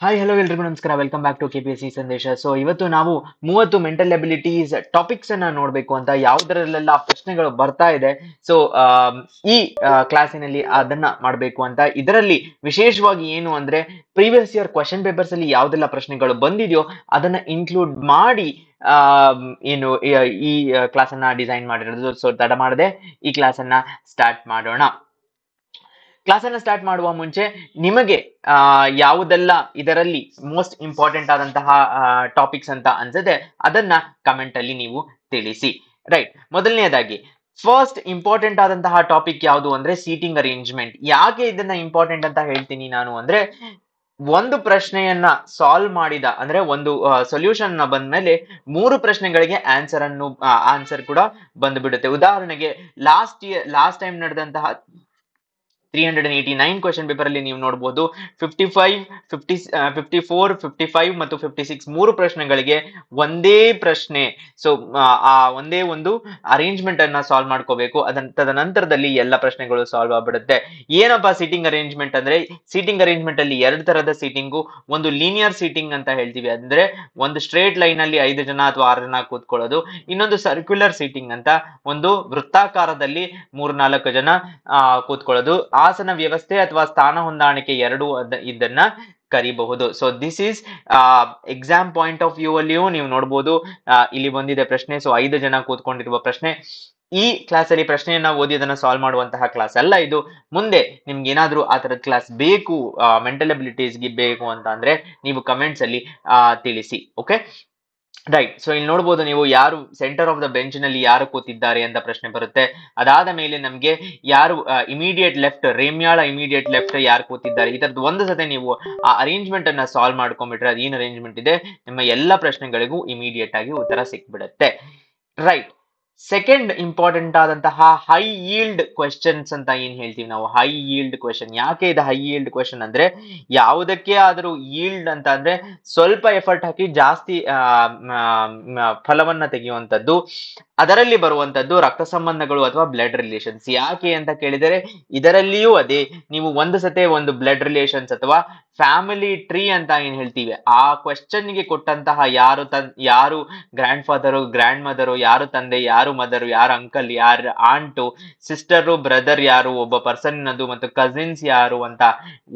Hi hello ಎಲ್ರಿಗೂ ನಮಸ್ಕಾರ. Welcome back to KPSC ಸಂದೇಶ. ಸೊ ಇವತ್ತು ನಾವು 30 ಮೆಂಟಲ್ ಎಬಿಲಿಟೀಸ್ ಟಾಪಿಕ್ಸ್ ಅನ್ನ ನೋಡ್ಬೇಕು ಅಂತ ಯಾವುದರಲ್ಲೆಲ್ಲ ಪ್ರಶ್ನೆಗಳು ಬರ್ತಾ ಇದೆ. ಸೊ ಈ ಕ್ಲಾಸಿನಲ್ಲಿ ಅದನ್ನ ಮಾಡಬೇಕು ಅಂತ. ಇದರಲ್ಲಿ ವಿಶೇಷವಾಗಿ ಏನು ಅಂದ್ರೆ ಪ್ರೀವಿಯಸ್ ಇಯರ್ ಕ್ವಶನ್ ಪೇಪರ್ಸ್ ಅಲ್ಲಿ ಯಾವ್ದೆಲ್ಲ ಪ್ರಶ್ನೆಗಳು ಬಂದಿದೆಯೋ ಅದನ್ನ ಇನ್ಕ್ಲೂಡ್ ಮಾಡಿ ಆ ಏನು ಈ ಕ್ಲಾಸ್ ಅನ್ನ ಡಿಸೈನ್ ಮಾಡಿರೋದು. ಸೊ ತಡ ಮಾಡದೆ ಈ ಕ್ಲಾಸ್ ಅನ್ನ ಸ್ಟಾರ್ಟ್ ಮಾಡೋಣ. ಕ್ಲಾಸ್ ಅನ್ನ ಸ್ಟಾರ್ಟ್ ಮಾಡುವ ಮುಂಚೆ ನಿಮಗೆ ಯಾವುದೆಲ್ಲ ಇದರಲ್ಲಿ ಮೋಸ್ಟ್ ಇಂಪಾರ್ಟೆಂಟ್ ಆದಂತಹ ಟಾಪಿಕ್ಸ್ ಅಂತ ಅನ್ಸುತ್ತೆ ಅದನ್ನ ಕಮೆಂಟ್ ಅಲ್ಲಿ ನೀವು ತಿಳಿಸಿ. ರೈಟ್, ಮೊದಲನೇದಾಗಿ ಫಸ್ಟ್ ಇಂಪಾರ್ಟೆಂಟ್ ಆದಂತಹ ಟಾಪಿಕ್ ಯಾವುದು ಅಂದ್ರೆ ಸೀಟಿಂಗ್ ಅರೇಂಜ್ಮೆಂಟ್. ಯಾಕೆ ಇದನ್ನ ಇಂಪಾರ್ಟೆಂಟ್ ಅಂತ ಹೇಳ್ತೀನಿ ನಾನು ಅಂದ್ರೆ ಒಂದು ಪ್ರಶ್ನೆಯನ್ನ ಸಾಲ್ವ್ ಮಾಡಿದ ಅಂದ್ರೆ ಒಂದು ಸೊಲ್ಯೂಷನ್ ಬಂದ್ಮೇಲೆ 3 ಪ್ರಶ್ನೆಗಳಿಗೆ ಆನ್ಸರ್ ಕೂಡ ಬಂದ್ಬಿಡುತ್ತೆ. ಉದಾಹರಣೆಗೆ ಲಾಸ್ಟ್ ಟೈಮ್ ನಡೆದಂತಹ 389 ಕ್ವೆಶ್ಚನ್ ಪೇಪರ್ ಅಲ್ಲಿ ನೀವು ನೋಡಬಹುದು 55, 54, 55 ಮತ್ತು 56 ಮೂರು ಪ್ರಶ್ನೆಗಳಿಗೆ ಒಂದೇ ಪ್ರಶ್ನೆ. ಸೊ ಆ ಒಂದೇ ಒಂದು ಅರೇಂಜ್ಮೆಂಟ್ ಅನ್ನ ಸಾಲ್ವ್ ಮಾಡ್ಕೋಬೇಕು. ತದನಂತರದಲ್ಲಿ ಎಲ್ಲ ಪ್ರಶ್ನೆಗಳು ಸಾಲ್ವ್ ಆಗ್ಬಿಡುತ್ತೆ. ಏನಪ್ಪಾ ಸೀಟಿಂಗ್ ಅರೇಂಜ್ಮೆಂಟ್ ಅಂದ್ರೆ, ಸೀಟಿಂಗ್ ಅರೇಂಜ್ಮೆಂಟ್ ಅಲ್ಲಿ ಎರಡು ತರದ ಸೀಟಿಂಗು. ಒಂದು ಲೀನಿಯರ್ ಸೀಟಿಂಗ್ ಅಂತ ಹೇಳ್ತೀವಿ, ಅಂದ್ರೆ ಒಂದು ಸ್ಟ್ರೇಟ್ ಲೈನ್ ಅಲ್ಲಿ 5 ಜನ ಅಥವಾ 6 ಜನ ಕೂತ್ಕೊಳ್ಳೋದು. ಇನ್ನೊಂದು ಸರ್ಕ್ಯುಲರ್ ಸೀಟಿಂಗ್ ಅಂತ, ಒಂದು ವೃತ್ತಾಕಾರದಲ್ಲಿ 3-4 ಜನ ಕೂತ್ಕೊಳ್ಳೋದು. ಆಸನ ವ್ಯವಸ್ಥೆ ಅಥವಾ ಸ್ಥಾನ ಹೊಂದಾಣಿಕೆ ಎರಡು ಇದನ್ನ ಕರಿಬಹುದು. So this is exam point of view ಅಲ್ಲಿಯೂ ನೀವು ನೋಡಬಹುದು. ಇಲ್ಲಿ ಬಂದಿದೆ ಪ್ರಶ್ನೆ. ಸೊ 5 ಜನ ಕೂತ್ಕೊಂಡಿರುವ ಪ್ರಶ್ನೆ. ಈ ಕ್ಲಾಸ್ ಅಲ್ಲಿ ಪ್ರಶ್ನೆಯನ್ನ ಓದಿ ಅದನ್ನ ಸಾಲ್ವ್ ಮಾಡುವಂತಹ ಕ್ಲಾಸ್ ಅಲ್ಲ ಇದು. ಮುಂದೆ ನಿಮ್ಗೆ ಏನಾದ್ರೂ ಆ ತರದ ಕ್ಲಾಸ್ ಬೇಕು, ಮೆಂಟಲ್ ಅಬಿಲಿಟೀಸ್ಗೆ ಬೇಕು ಅಂತ ಅಂದ್ರೆ ನೀವು ಕಮೆಂಟ್ಸ್ ಅಲ್ಲಿ ತಿಳಿಸಿ. Okay, right. ಸೊ ಇಲ್ಲಿ ನೋಡಬಹುದು ನೀವು ಯಾರು ಸೆಂಟರ್ ಆಫ್ ದ ಬೆಂಚ್ ನಲ್ಲಿ ಯಾರು ಕೂತಿದ್ದಾರೆ ಅಂತ ಪ್ರಶ್ನೆ ಬರುತ್ತೆ. ಅದಾದ ಮೇಲೆ ನಮ್ಗೆ ಯಾರು ಇಮಿಡಿಯೇಟ್ ಲೆಫ್ಟ್, ರೇಮ್ಯಾಳ ಇಮಿಡಿಯೇಟ್ ಲೆಫ್ಟ್ ಯಾರು ಕೂತಿದ್ದಾರೆ, ಈ ತರದ್ದು ಒಂದು ಸತಿ ನೀವು ಆ ಅರೇಂಜ್ಮೆಂಟ್ ಅನ್ನ ಸಾಲ್ವ್ ಮಾಡ್ಕೊಂಡ್ಬಿಟ್ರೆ ಅದು ಏನ್ ಅರೇಂಜ್ಮೆಂಟ್ ಇದೆ ನಿಮ್ಮ ಎಲ್ಲ ಪ್ರಶ್ನೆಗಳಿಗೂ ಇಮಿಡಿಯೇಟ್ ಆಗಿ ಉತ್ತರ ಸಿಕ್ಬಿಡುತ್ತೆ. ರೈಟ್, ಸೆಕೆಂಡ್ ಇಂಪಾರ್ಟೆಂಟ್ ಆದಂತಹ ಹೈ ಯೀಲ್ಡ್ ಕ್ವೆಶ್ಚನ್ಸ್ ಅಂತ ಏನ್ ಹೇಳ್ತೀವಿ ನಾವು. High yield question. ಯಾಕೆ ಇದು ಹೈ ಯೀಲ್ಡ್ ಕ್ವೆಶನ್ ಅಂದ್ರೆ, ಯಾವುದಕ್ಕೆ ಆದ್ರೂ ಯೀಲ್ಡ್ ಅಂತ ಅಂದ್ರೆ ಸ್ವಲ್ಪ ಎಫರ್ಟ್ ಹಾಕಿ ಜಾಸ್ತಿ ಫಲವನ್ನ ತೆಗೆಯುವಂತದ್ದು. ಅದರಲ್ಲಿ ಬರುವಂತದ್ದು ರಕ್ತ ಸಂಬಂಧಗಳು ಅಥವಾ ಬ್ಲಡ್ ರಿಲೇಷನ್ಸ್. ಯಾಕೆ ಅಂತ ಕೇಳಿದರೆ ಇದರಲ್ಲಿಯೂ ಅದೇ, ನೀವು ಒಂದು ಸತೆ ಒಂದು ಬ್ಲಡ್ ರಿಲೇಷನ್ಸ್ ಅಥವಾ ಫ್ಯಾಮಿಲಿ ಟ್ರೀ ಅಂತ ಏನ್ ಹೇಳ್ತೀವಿ ಆ ಕ್ವೆಶ್ಚನ್ ಗೆ ಕೊಟ್ಟಂತಹ ಯಾರು ಗ್ರ್ಯಾಂಡ್ ಫಾದರು, ಗ್ರ್ಯಾಂಡ್ ಮದರು, ಯಾರು ತಂದೆ, ಯಾರು ಮದರು, ಯಾರು ಅಂಕಲ್, ಯಾರು ಆಂಟು, ಸಿಸ್ಟರು, ಬ್ರದರ್ ಯಾರು, ಒಬ್ಬ ಪರ್ಸನ್ ಅದು ಮತ್ತು ಕಸಿನ್ಸ್ ಯಾರು ಅಂತ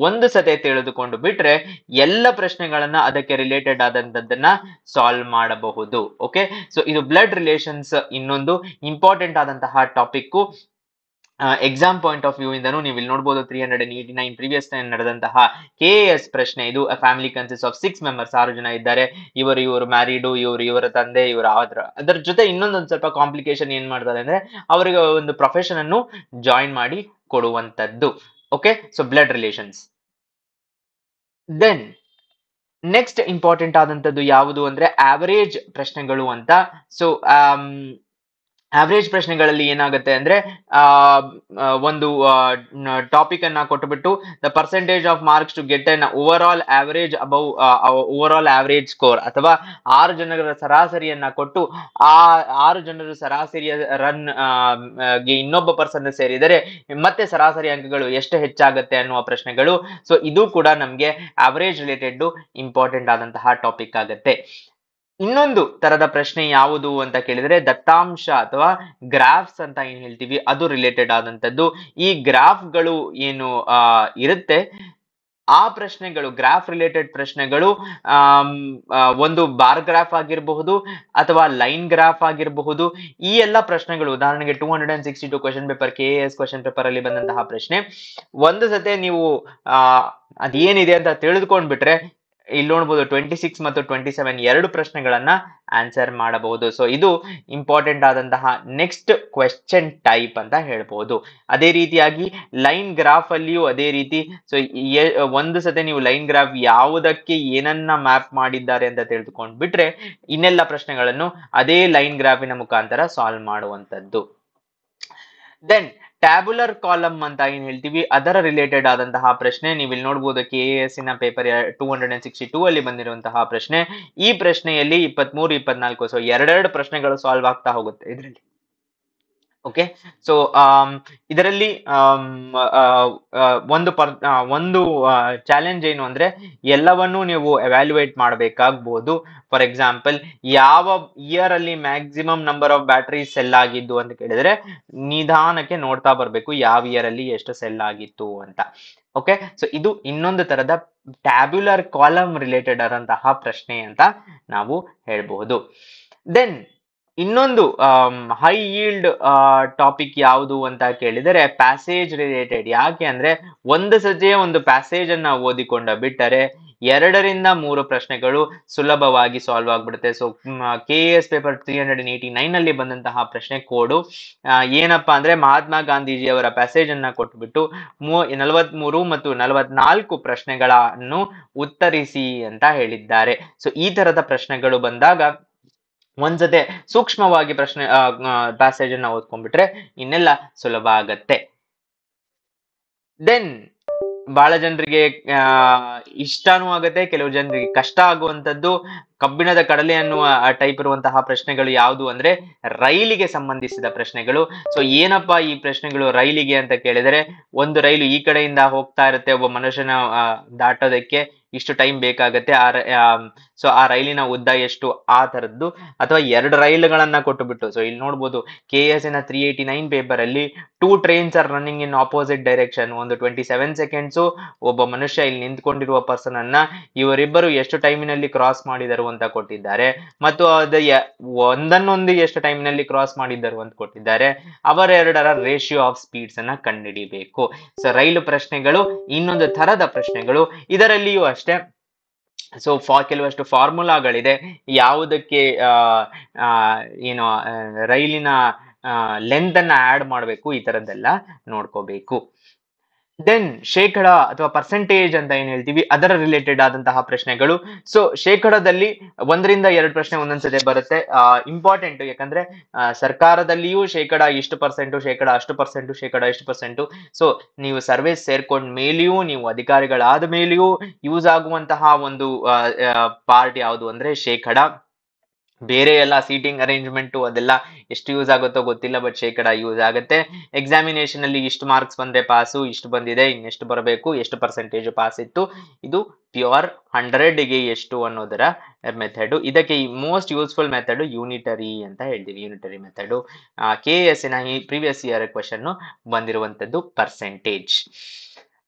ಒಂದು ಸತೆ ತಿಳಿದುಕೊಂಡು ಬಿಟ್ರೆ ಎಲ್ಲ ಪ್ರಶ್ನೆಗಳನ್ನ ಅದಕ್ಕೆ ರಿಲೇಟೆಡ್ ಆದಂತದ್ದನ್ನ ಸಾಲ್ವ್ ಮಾಡಬಹುದು. ಓಕೆ, ಸೊ ಇದು ಬ್ಲಡ್ ರಿಲೇಷನ್ಸ್ ಇನ್ನೊಂದು ಇಂಪಾರ್ಟೆಂಟ್ ಆದಂತಹ topic. Exam point of view ಇಂದನೂ ನೀವು ಇಲ್ಲಿ ನೋಡಬಹುದು 389 ಪ್ರೀವಿಯಸ್ ಟೈಮ್ ನಡೆದಂತಹ KAS ಪ್ರಶ್ನೆ ಇದು. ಫ್ಯಾಮಿಲಿ ಕನ್ಸಿಸ್ಟ್ ಆಫ್ 6 ಮೆಂಬರ್ಸ್, 6 ಜನ ಇದ್ದಾರೆ. ಇವರು ಮ್ಯಾರಿಡು, ಇವರ ತಂದೆ, ಅದರ ಜೊತೆ ಇನ್ನೊಂದೊಂದು ಸ್ವಲ್ಪ ಕಾಂಪ್ಲಿಕೇಶನ್ ಏನ್ ಮಾಡ್ತಾರೆ ಅಂದ್ರೆ ಅವರಿಗೆ ಒಂದು ಪ್ರೊಫೆಷನ್ ಅನ್ನು ಜಾಯಿನ್ ಮಾಡಿ ಕೊಡುವಂತದ್ದು. Okay, so blood relations. Then next important ಆದಂತದ್ದು ಯಾವುದು ಅಂದ್ರೆ ಆವರೇಜ್ ಪ್ರಶ್ನೆಗಳು ಅಂತ. ಸೊ ಆವರೇಜ್ ಪ್ರಶ್ನೆಗಳಲ್ಲಿ ಏನಾಗುತ್ತೆ ಅಂದ್ರೆ ಒಂದು ಟಾಪಿಕ್ ಅನ್ನ ಕೊಟ್ಟುಬಿಟ್ಟು the percentage of marks to get an overall average above overall average score, ಅಥವಾ 6 ಜನರ ಸರಾಸರಿಯನ್ನ ಕೊಟ್ಟು ಆ 6 ಜನರು ಸರಾಸರಿಯ ರನ್ ಗೆ ಇನ್ನೊಬ್ಬ ಪರ್ಸನ್ ಸೇರಿದರೆ ಮತ್ತೆ ಸರಾಸರಿ ಅಂಕಗಳು ಎಷ್ಟು ಹೆಚ್ಚಾಗುತ್ತೆ ಅನ್ನುವ ಪ್ರಶ್ನೆಗಳು. ಸೊ ಇದು ಕೂಡ ನಮ್ಗೆ ಆವರೇಜ್ ರಿಲೇಟೆಡ್ ಇಂಪಾರ್ಟೆಂಟ್ ಆದಂತಹ ಟಾಪಿಕ್ ಆಗುತ್ತೆ. ಇನ್ನೊಂದು ತರದ ಪ್ರಶ್ನೆ ಯಾವುದು ಅಂತ ಕೇಳಿದ್ರೆ ದತ್ತಾಂಶ ಅಥವಾ ಗ್ರಾಫ್ಸ್ ಅಂತ ಏನ್ ಹೇಳ್ತೀವಿ ಅದು ರಿಲೇಟೆಡ್ ಆದಂತದ್ದು. ಈ ಗ್ರಾಫ್ಗಳು ಏನು ಇರುತ್ತೆ ಆ ಪ್ರಶ್ನೆಗಳು, ಗ್ರಾಫ್ ರಿಲೇಟೆಡ್ ಪ್ರಶ್ನೆಗಳು ಒಂದು ಬಾರ್ ಗ್ರಾಫ್ ಆಗಿರಬಹುದು ಅಥವಾ ಲೈನ್ ಗ್ರಾಫ್ ಆಗಿರಬಹುದು. ಈ ಎಲ್ಲ ಪ್ರಶ್ನೆಗಳು ಉದಾಹರಣೆಗೆ 262 question paper KAS question paper ಅಲ್ಲಿ ಬಂದಂತಹ ಪ್ರಶ್ನೆ ಒಂದು ಸತೆ ನೀವು ಅದೇನಿದೆ ಅಂತ ತಿಳಿದುಕೊಂಡ್ಬಿಟ್ರೆ ಇಲ್ಲಿ ನೋಡಬಹುದು 26 ಮತ್ತು 27 ಎರಡು ಪ್ರಶ್ನೆಗಳನ್ನ ಆನ್ಸರ್ ಮಾಡಬಹುದು. ಸೊ ಇದು ಇಂಪಾರ್ಟೆಂಟ್ ಆದಂತಹ ನೆಕ್ಸ್ಟ್ ಕ್ವೆಶ್ಚನ್ ಟೈಪ್ ಅಂತ ಹೇಳ್ಬಹುದು. ಅದೇ ರೀತಿಯಾಗಿ ಲೈನ್ ಗ್ರಾಫ್ ಅಲ್ಲಿಯೂ ಅದೇ ರೀತಿ. ಸೊ ಒಂದು ಸತೆ ನೀವು ಲೈನ್ ಗ್ರಾಫ್ ಯಾವುದಕ್ಕೆ ಏನನ್ನ ಮ್ಯಾಪ್ ಮಾಡಿದ್ದಾರೆ ಅಂತ ತಿಳಿದುಕೊಂಡ್ ಬಿಟ್ರೆ ಇನ್ನೆಲ್ಲ ಪ್ರಶ್ನೆಗಳನ್ನು ಅದೇ ಲೈನ್ ಗ್ರಾಫಿನ ಮುಖಾಂತರ ಸಾಲ್ವ್ ಮಾಡುವಂತದ್ದು. ದೆನ್ ಟ್ಯಾಬುಲರ್ ಕಾಲಮ್ ಅಂತ ಏನ್ ಹೇಳ್ತೀವಿ ಅದರ ರಿಲೇಟೆಡ್ ಆದಂತಹ ಪ್ರಶ್ನೆ ನೀವು ಇಲ್ಲಿ ನೋಡಬಹುದು. KAS ನ ಪೇಪರ್ 262 ಅಲ್ಲಿ ಬಂದಿರುವಂತಹ ಪ್ರಶ್ನೆ. ಈ ಪ್ರಶ್ನೆಯಲ್ಲಿ 23, 24 ಸೊ ಎರಡೆರಡು ಪ್ರಶ್ನೆಗಳು ಸಾಲ್ವ್ ಆಗ್ತಾ ಹೋಗುತ್ತೆ ಇದರಲ್ಲಿ. ಓಕೆ. ಸೊ ಇದರಲ್ಲಿ ಒಂದು ಚಾಲೆಂಜ್ ಏನು ಅಂದ್ರೆ ಎಲ್ಲವನ್ನೂ ನೀವು ಎವ್ಯಾಲ್ಯೂಯೇಟ್ ಮಾಡಬೇಕಾಗ್ಬೋದು. ಫಾರ್ ಎಕ್ಸಾಂಪಲ್, ಯಾವ ಇಯರ್ ಅಲ್ಲಿ maximum number of battery cell ಆಗಿದ್ದು ಅಂತ ಕೇಳಿದ್ರೆ ನಿಧಾನಕ್ಕೆ ನೋಡ್ತಾ ಬರ್ಬೇಕು ಯಾವ ಇಯರ್ ಅಲ್ಲಿ ಎಷ್ಟು ಸೆಲ್ ಆಗಿತ್ತು ಅಂತ. ಓಕೆ, ಸೊ ಇದು ಇನ್ನೊಂದು ತರದ ಟ್ಯಾಬ್ಯುಲರ್ ಕಾಲಮ್ ರಿಲೇಟೆಡ್ ಆದಂತಹ ಪ್ರಶ್ನೆ ಅಂತ ನಾವು ಹೇಳ್ಬಹುದು. ದೆನ್ ಇನ್ನೊಂದು ಹೈ ಈಲ್ಡ್ ಟಾಪಿಕ್ ಯಾವುದು ಅಂತ ಕೇಳಿದರೆ ಪ್ಯಾಸೇಜ್ ರಿಲೇಟೆಡ್. ಯಾಕೆ ಅಂದ್ರೆ ಒಂದು ಸತಿಯೇ ಒಂದು ಪ್ಯಾಸೇಜ್ ಅನ್ನ ಓದಿಕೊಂಡ ಬಿಟ್ಟರೆ 2 ರಿಂದ 3 ಪ್ರಶ್ನೆಗಳು ಸುಲಭವಾಗಿ ಸಾಲ್ವ್ ಆಗ್ಬಿಡುತ್ತೆ. ಸೊ KAS ಪೇಪರ್ 389 ನಲ್ಲಿ ಬಂದಂತಹ ಪ್ರಶ್ನೆ ಕೋಡು ಏನಪ್ಪಾ ಅಂದ್ರೆ ಮಹಾತ್ಮ ಗಾಂಧೀಜಿಯವರ ಪ್ಯಾಸೇಜ್ ಅನ್ನ ಕೊಟ್ಬಿಟ್ಟು 43 ಮತ್ತು 44 ಪ್ರಶ್ನೆಗಳನ್ನು ಉತ್ತರಿಸಿ ಅಂತ ಹೇಳಿದ್ದಾರೆ. ಸೊ ಈ ತರದ ಪ್ರಶ್ನೆಗಳು ಬಂದಾಗ ಒಂದ್ಸತೆ ಸೂಕ್ಷ್ಮವಾಗಿ ಪ್ರಶ್ನೆ ಪ್ಯಾಸೇಜ್ ಅನ್ನ ಓದ್ಕೊಂಡ್ಬಿಟ್ರೆ ಇನ್ನೆಲ್ಲ ಸುಲಭ ಆಗತ್ತೆ. ದೆನ್ ಬಹಳ ಜನರಿಗೆ ಇಷ್ಟನೂ ಆಗತ್ತೆ, ಕೆಲವು ಜನರಿಗೆ ಕಷ್ಟ ಆಗುವಂತದ್ದು ಕಬ್ಬಿಣದ ಕಡಲೆ ಅನ್ನುವ ಟೈಪ್ ಇರುವಂತಹ ಪ್ರಶ್ನೆಗಳು ಯಾವುದು ಅಂದ್ರೆ ರೈಲಿಗೆ ಸಂಬಂಧಿಸಿದ ಪ್ರಶ್ನೆಗಳು. ಸೊ ಏನಪ್ಪಾ ಈ ಪ್ರಶ್ನೆಗಳು ರೈಲಿಗೆ ಅಂತ ಕೇಳಿದರೆ, ಒಂದು ರೈಲು ಈ ಕಡೆಯಿಂದ ಹೋಗ್ತಾ ಇರುತ್ತೆ, ಒಬ್ಬ ಮನುಷ್ಯನ ದಾಟೋದಕ್ಕೆ ಇಷ್ಟು ಟೈಮ್ ಬೇಕಾಗತ್ತೆ, ಸೊ ಆ ರೈಲಿನ ಉದ್ದ ಎಷ್ಟು ಆ ತರದ್ದು. ಅಥವಾ 2 ರೈಲುಗಳನ್ನ ಕೊಟ್ಟುಬಿಟ್ಟು, ಸೊ ಇಲ್ಲಿ ನೋಡ್ಬೋದು KS ನ 389 ಪೇಪರ್ ಅಲ್ಲಿ 2 trains ಆರ್ ರನ್ನಿಂಗ್ ಇನ್ ಆಪೋಸಿಟ್ ಡೈರೆಕ್ಷನ್, ಒಂದು 27 ಸೆಕೆಂಡ್ಸ್ ಒಬ್ಬ ಮನುಷ್ಯ ಇಲ್ಲಿ ನಿಂತ್ಕೊಂಡಿರುವ ಪರ್ಸನ್ ಅನ್ನ ಇವರಿಬ್ಬರು ಎಷ್ಟು ಟೈಮಿನಲ್ಲಿ ಕ್ರಾಸ್ ಮಾಡಿದರು ಅಂತ ಕೊಟ್ಟಿದ್ದಾರೆ, ಮತ್ತು ಅದು ಒಂದನ್ನೊಂದು ಎಷ್ಟು ಟೈಮಿನಲ್ಲಿ ಕ್ರಾಸ್ ಮಾಡಿದ್ದರು ಅಂತ ಕೊಟ್ಟಿದ್ದಾರೆ. ಅವರೆರಡರ ರೇಷಿಯೋ ಆಫ್ ಸ್ಪೀಡ್ಸ್ ಅನ್ನ ಕಂಡುಹಿಡಿಬೇಕು. ಸೊ ರೈಲು ಪ್ರಶ್ನೆಗಳು ಇನ್ನೊಂದು ತರದ ಪ್ರಶ್ನೆಗಳು. ಇದರಲ್ಲಿಯೂ ಅಷ್ಟೇ ಸೊ ಕೆಲವಷ್ಟು ಫಾರ್ಮುಲಾಗಳಿದೆ, ಯಾವುದಕ್ಕೆ ಏನು ರೈಲಿನ ಲೆಂತ್ ಅನ್ನ ಆಡ್ ಮಾಡಬೇಕು, ಈ ತರದ್ದೆಲ್ಲ ನೋಡ್ಕೋಬೇಕು. ದೆನ್ ಶೇಕಡ ಅಥವಾ ಪರ್ಸೆಂಟೇಜ್ ಅಂತ ಏನ್ ಹೇಳ್ತೀವಿ ಅದರ ರಿಲೇಟೆಡ್ ಆದಂತಹ ಪ್ರಶ್ನೆಗಳು. ಸೊ ಶೇಕಡದಲ್ಲಿ 1 ರಿಂದ 2 ಪ್ರಶ್ನೆ ಒಂದೊಂದ್ಸತಿ ಬರುತ್ತೆ. ಇಂಪಾರ್ಟೆಂಟ್, ಯಾಕಂದ್ರೆ ಸರ್ಕಾರದಲ್ಲಿಯೂ ಶೇಕಡ ಇಷ್ಟು ಪರ್ಸೆಂಟ್, ಶೇಕಡ ಅಷ್ಟು ಪರ್ಸೆಂಟ್, ಶೇಕಡ ಎಷ್ಟು ಪರ್ಸೆಂಟ್. ಸೊ ನೀವು ಸರ್ವಿಸ್ ಸೇರ್ಕೊಂಡ ಮೇಲೆಯೂ, ನೀವು ಅಧಿಕಾರಿಗಳಾದ ಮೇಲೆಯೂ ಯೂಸ್ ಆಗುವಂತಹ ಒಂದು ಪಾರ್ಟ್ ಯಾವುದು ಅಂದ್ರೆ ಶೇಕಡ. ಬೇರೆ ಎಲ್ಲ ಸೀಟಿಂಗ್ ಅರೇಂಜ್ಮೆಂಟ್ ಅದೆಲ್ಲ ಎಷ್ಟು ಯೂಸ್ ಆಗುತ್ತೋ ಗೊತ್ತಿಲ್ಲ, ಬಟ್ ಶೇಕಡ ಯೂಸ್ ಆಗುತ್ತೆ. ಎಕ್ಸಾಮಿನೇಷನ್ ಅಲ್ಲಿ ಇಷ್ಟು ಮಾರ್ಕ್ಸ್ ಬಂದ್ರೆ ಪಾಸು, ಇಷ್ಟು ಬಂದಿದೆ, ಇನ್ನೆಷ್ಟು ಬರಬೇಕು, ಎಷ್ಟು ಪರ್ಸೆಂಟೇಜ್ ಪಾಸ್ ಇತ್ತು, ಇದು ಪ್ಯೂರ್ 100ಗೆ ಎಷ್ಟು ಅನ್ನೋದರ ಮೆಥಡ್. ಇದಕ್ಕೆ ಮೋಸ್ಟ್ ಯೂಸ್ಫುಲ್ ಮೆಥಡ್ ಯೂನಿಟರಿ ಅಂತ ಹೇಳ್ತೀವಿ. ಯೂನಿಟರಿ ಮೆಥಡ್ KS ನ ಈ ಪ್ರೀವಿಯಸ್ ಇಯರ್ ಕ್ವೆಶ್ಚನ್ ಬಂದಿರುವಂತದ್ದು percentage.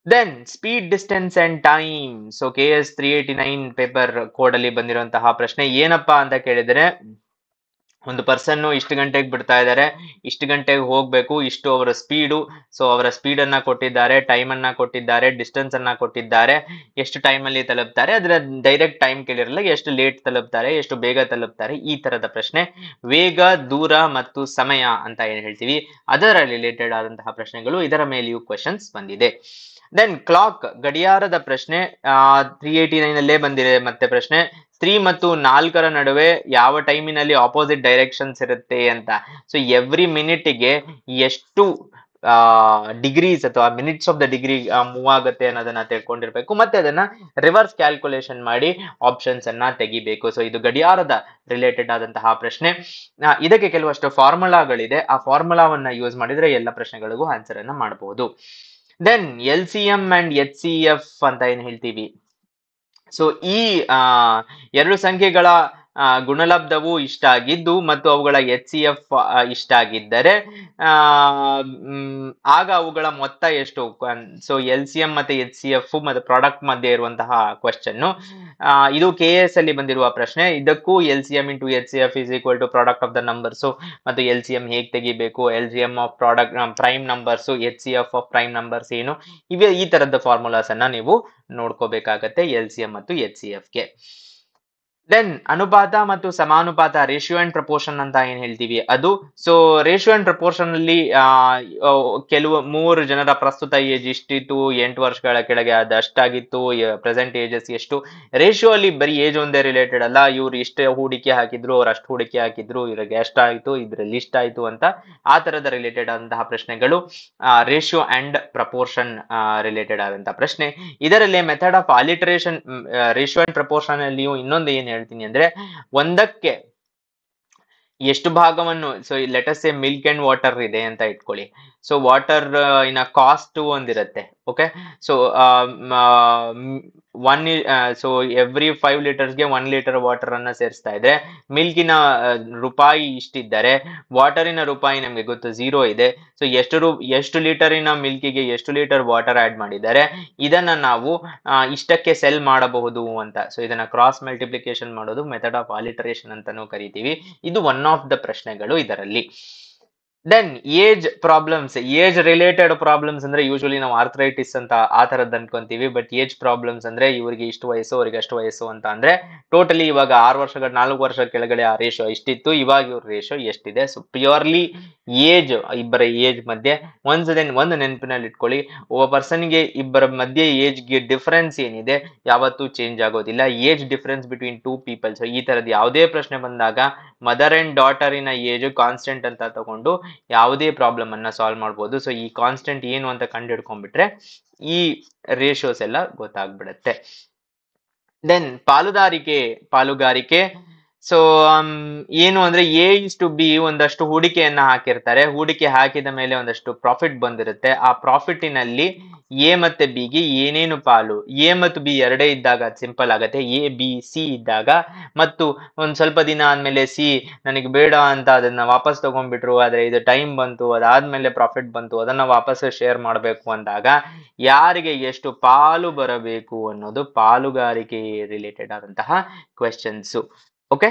Then speed, distance and time. So KS 389 paper code ಅಲ್ಲಿ ಬಂದಿರುವಂತಹ ಪ್ರಶ್ನೆ ಏನಪ್ಪಾ ಅಂತ ಕೇಳಿದ್ರೆ, ಒಂದು ಪರ್ಸನ್ ಇಷ್ಟು ಗಂಟೆಗೆ ಬಿಡ್ತಾ ಇದ್ದಾರೆ, ಇಷ್ಟು ಗಂಟೆಗೆ ಹೋಗ್ಬೇಕು, ಇಷ್ಟು ಅವರ ಸ್ಪೀಡು. ಸೊ ಅವರ ಸ್ಪೀಡ್ ಅನ್ನ ಕೊಟ್ಟಿದ್ದಾರೆ, ಟೈಮ್ ಅನ್ನ ಕೊಟ್ಟಿದ್ದಾರೆ, ಡಿಸ್ಟೆನ್ಸ್ ಅನ್ನ ಕೊಟ್ಟಿದ್ದಾರೆ, ಎಷ್ಟು ಟೈಮ್ ಅಲ್ಲಿ ತಲುಪ್ತಾರೆ, ಅದರ ಡೈರೆಕ್ಟ್ ಟೈಮ್ ಕೇಳಿರಲ್ಲ, ಎಷ್ಟು ಲೇಟ್ ತಲುಪ್ತಾರೆ, ಎಷ್ಟು ಬೇಗ ತಲುಪ್ತಾರೆ, ಈ ತರದ ಪ್ರಶ್ನೆ. ವೇಗ, ದೂರ ಮತ್ತು ಸಮಯ ಅಂತ ಏನ್ ಹೇಳ್ತೀವಿ ಅದರ ರಿಲೇಟೆಡ್ ಆದಂತಹ ಪ್ರಶ್ನೆಗಳು, ಇದರ ಮೇಲೆಯೂ ಕ್ವೆಶನ್ಸ್ ಬಂದಿದೆ. ದೆನ್ ಕ್ಲಾಕ್, ಗಡಿಯಾರದ ಪ್ರಶ್ನೆ 389 ಅಲ್ಲೇ ಬಂದಿದೆ ಮತ್ತೆ ಪ್ರಶ್ನೆ. 3 ಮತ್ತು 4ರ ನಡುವೆ ಯಾವ ಟೈಮಿನಲ್ಲಿ ಆಪೋಸಿಟ್ ಡೈರೆಕ್ಷನ್ಸ್ ಇರುತ್ತೆ ಅಂತ. ಸೊ ಎವ್ರಿ ಮಿನಿಟ್ಗೆ ಎಷ್ಟು ಡಿಗ್ರೀಸ್ ಅಥವಾ minutes of the degree move ಆಗುತ್ತೆ ಅನ್ನೋದನ್ನ ತಿಳ್ಕೊಂಡಿರ್ಬೇಕು, ಮತ್ತೆ ಅದನ್ನ ರಿವರ್ಸ್ ಕ್ಯಾಲ್ಕುಲೇಷನ್ ಮಾಡಿ ಆಪ್ಷನ್ಸ್ ಅನ್ನ ತೆಗಿಬೇಕು. ಸೊ ಇದು ಗಡಿಯಾರದ ರಿಲೇಟೆಡ್ ಆದಂತಹ ಪ್ರಶ್ನೆ. ಇದಕ್ಕೆ ಕೆಲವಷ್ಟು ಫಾರ್ಮುಲಾಗಳಿದೆ, ಆ ಫಾರ್ಮುಲಾವನ್ನ ಯೂಸ್ ಮಾಡಿದ್ರೆ ಎಲ್ಲ ಪ್ರಶ್ನೆಗಳಿಗೂ ಆನ್ಸರ್ ಅನ್ನ ಮಾಡಬಹುದು. ದೆನ್ LCM ಅಂಡ್ HCF ಅಂತ ಏನ್ ಹೇಳ್ತೀವಿ. ಸೊ ಈ 2 ಸಂಖ್ಯೆಗಳ ಗುಣಲಬ್ಧವು ಇಷ್ಟ ಆಗಿದ್ದು ಮತ್ತು ಅವುಗಳ HCF ಇಷ್ಟ ಆಗಿದ್ದರೆ ಆಗ ಅವುಗಳ ಮೊತ್ತ ಎಷ್ಟು. ಸೊ LCM ಮತ್ತೆ HCF ಮತ್ತೆ ಪ್ರಾಡಕ್ಟ್ ಮಧ್ಯೆ ಇರುವಂತಹ ಕ್ವೆಶ್ಚನ್. ಇದು KS ಅಲ್ಲಿ ಬಂದಿರುವ ಪ್ರಶ್ನೆ. ಇದಕ್ಕೂ LCM into HCF is equal to product of the numbers, ಮತ್ತು LCM ಹೇಗೆ ತೆಗಿಬೇಕು, LCM of product prime numbers, HCF of prime numbers ಏನು, ಈ ತರದ ಫಾರ್ಮುಲಾಸ್ ಅನ್ನ ನೀವು ನೋಡ್ಕೋಬೇಕಾಗತ್ತೆ LCM ಮತ್ತು HCF ಗೆ. ದೆನ್ ಅನುಪಾತ ಮತ್ತು ಸಮಾನುಪಾತ, ರೇಷಿಯೋ ಅಂಡ್ ಪ್ರಪೋರ್ಷನ್ ಅಂತ ಏನ್ ಹೇಳ್ತೀವಿ ಅದು. ಸೊ ರೇಷಿಯೋ ಅಂಡ್ ಪ್ರಪೋರ್ಷನ್ ಅಲ್ಲಿ ಕೆಲವು 3 ಜನರ ಪ್ರಸ್ತುತ ಏಜ್ ಇಷ್ಟಿತ್ತು, 8 ವರ್ಷಗಳ ಕೆಳಗೆ ಅದು ಅಷ್ಟಾಗಿತ್ತು, ಪ್ರೆಸೆಂಟ್ ಏಜಸ್ ಎಷ್ಟು. ರೇಷಿಯೋ ಅಲ್ಲಿ ಬರೀ ಏಜ್ ಒಂದೇ ರಿಲೇಟೆಡ್ ಅಲ್ಲ, ಇವ್ರು ಇಷ್ಟೇ ಹೂಡಿಕೆ ಹಾಕಿದ್ರು, ಅವ್ರು ಅಷ್ಟು ಹೂಡಿಕೆ ಹಾಕಿದ್ರು, ಇವ್ರಿಗೆ ಎಷ್ಟಾಯ್ತು, ಇದ್ರಲ್ಲಿ ಇಷ್ಟ ಆಯ್ತು ಅಂತ ಆ ತರದ ರಿಲೇಟೆಡ್ ಆದಂತಹ ಪ್ರಶ್ನೆಗಳು ರೇಷಿಯೋ ಅಂಡ್ ಪ್ರಪೋರ್ಷನ್ ರಿಲೇಟೆಡ್ ಆದಂತಹ ಪ್ರಶ್ನೆ. ಇದರಲ್ಲಿ method of alligation ratio and proportion ಅಲ್ಲಿಯೂ ಇನ್ನೊಂದು ಏನ್ ಹೇಳ್ತೀನಿ ಅಂದ್ರೆ, ಒಂದಕ್ಕೆ ಎಷ್ಟು ಭಾಗವನ್ನು, so let's a milk and water ಇದೆ ಅಂತ ಇಟ್ಕೊಳ್ಳಿ. ಸೊ ವಾಟರ್ ಇನ್ನ ಕಾಸ್ಟ್ ಒಂದಿರುತ್ತೆ. Okay, so one so every 5 ಲೀಟರ್ಸ್ಗೆ 1 ಲೀಟರ್ ವಾಟರ್ ಅನ್ನ ಸೇರಿಸ್ತಾ ಇದ್ರೆ, ಮಿಲ್ಕಿನ ರೂಪಾಯಿ ಇಷ್ಟಿದ್ದರೆ ವಾಟರಿನ ರೂಪಾಯಿ ನಮ್ಗೆ ಗೊತ್ತು 0 ಇದೆ. ಸೊ ಎಷ್ಟು ಲೀಟರಿನ ಮಿಲ್ಕಿಗೆ ಎಷ್ಟು ಲೀಟರ್ ವಾಟರ್ ಆಡ್ ಮಾಡಿದ್ದಾರೆ, ಇದನ್ನ ನಾವು ಇಷ್ಟಕ್ಕೆ ಸೆಲ್ ಮಾಡಬಹುದು ಅಂತ. ಸೊ ಇದನ್ನ ಕ್ರಾಸ್ ಮಲ್ಟಿಪ್ಲಿಕೇಶನ್ ಮಾಡೋದು ಮೆಥಡ್ ಆಫ್ ಆಲಿಟರೇಷನ್ ಅಂತಾನೂ ಕರಿತೀವಿ. ಇದು ಒನ್ ಆಫ್ ದ ಪ್ರಶ್ನೆಗಳು ಇದರಲ್ಲಿ. Then age problems, age related problems ಅಂದ್ರೆ ಯೂಶಲಿ ನಾವು ಆರ್ಥರೈಟಿಸ್ ಅಂತ ಆ ತರದ್ ಅನ್ಕೊಂತೀವಿ. ಬಟ್ ಏಜ್ ಪ್ರಾಬ್ಲಮ್ಸ್ ಅಂದ್ರೆ ಇವ್ರಿಗೆ ಇಷ್ಟು ವಯಸ್ಸು, ಅವ್ರಿಗೆ ಅಷ್ಟು ವಯಸ್ಸು ಅಂತ ಅಂದ್ರೆ ಟೋಟಲಿ ಇವಾಗ 6 ವರ್ಷಗಳ 4 ವರ್ಷ ಕೆಳಗಡೆ ಆ ರೇಷೋ ಇಷ್ಟಿತ್ತು, ಇವಾಗ ಇವ್ರ ರೇಷೋ ಎಷ್ಟಿದೆ. ಸೊ ಪ್ಯೂರ್ಲಿ ಏಜ್, ಇಬ್ಬರ ಏಜ್ ಮಧ್ಯೆ ಒಂದು ನೆನಪಿನಲ್ಲಿ ಇಟ್ಕೊಳ್ಳಿ, ಒಬ್ಬ ಪರ್ಸನ್ಗೆ ಇಬ್ಬರ ಮಧ್ಯೆ ಏಜ್ಗೆ ಡಿಫರೆನ್ಸ್ ಏನಿದೆ ಯಾವತ್ತೂ ಚೇಂಜ್ ಆಗೋದಿಲ್ಲ. ಏಜ್ ಡಿಫರೆನ್ಸ್ ಬಿಟ್ವೀನ್ 2 ಪೀಪಲ್ಸ್, ಈ ತರದ್ ಯಾವುದೇ ಪ್ರಶ್ನೆ ಬಂದಾಗ ಮದರ್ ಅಂಡ್ ಡಾಟರಿನ ಏಜ್ ಕಾನ್ಸ್ಟೆಂಟ್ ಅಂತ ತಗೊಂಡು ಯಾವುದೇ ಪ್ರಾಬ್ಲಮ್ ಅನ್ನ ಸಾಲ್ವ್ ಮಾಡ್ಬೋದು. ಸೊ ಈ ಕಾನ್ಸ್ಟೆಂಟ್ ಏನು ಅಂತ ಕಂಡು ಹಿಡ್ಕೊಂಡ್ಬಿಟ್ರೆ ಈ ರೇಷಿಯೋಸ್ ಎಲ್ಲ ಗೊತ್ತಾಗ್ಬಿಡತ್ತೆ. ದೆನ್ ಪಾಲುಗಾರಿಕೆ. ಸೊ ಏನು ಅಂದ್ರೆ A:B ಒಂದಷ್ಟು ಹೂಡಿಕೆಯನ್ನ ಹಾಕಿರ್ತಾರೆ. ಹೂಡಿಕೆ ಹಾಕಿದ ಮೇಲೆ ಒಂದಷ್ಟು ಪ್ರಾಫಿಟ್ ಬಂದಿರುತ್ತೆ. ಆ ಪ್ರಾಫಿಟಿನಲ್ಲಿ A ಮತ್ತೆ B ಗೆ ಏನೇನು ಪಾಲು, A ಮತ್ತು B ಎರಡೇ ಇದ್ದಾಗ ಸಿಂಪಲ್ ಆಗತ್ತೆ. A B C ಇದ್ದಾಗ ಮತ್ತು ಒಂದ್ ಸ್ವಲ್ಪ ದಿನ ಆದ್ಮೇಲೆ C ನನಗೆ ಬೇಡ ಅಂತ ಅದನ್ನ ವಾಪಸ್ ತಗೊಂಡ್ಬಿಟ್ರು, ಆದ್ರೆ ಇದು ಟೈಮ್ ಬಂತು, ಅದಾದ್ಮೇಲೆ ಪ್ರಾಫಿಟ್ ಬಂತು, ಅದನ್ನ ವಾಪಸ್ ಶೇರ್ ಮಾಡ್ಬೇಕು ಅಂದಾಗ ಯಾರಿಗೆ ಎಷ್ಟು ಪಾಲು ಬರಬೇಕು ಅನ್ನೋದು ಪಾಲುಗಾರಿಕೆ ರಿಲೇಟೆಡ್ ಆದಂತಹ ಕ್ವೆಶ್ಚನ್ಸ್. ಓಕೆ,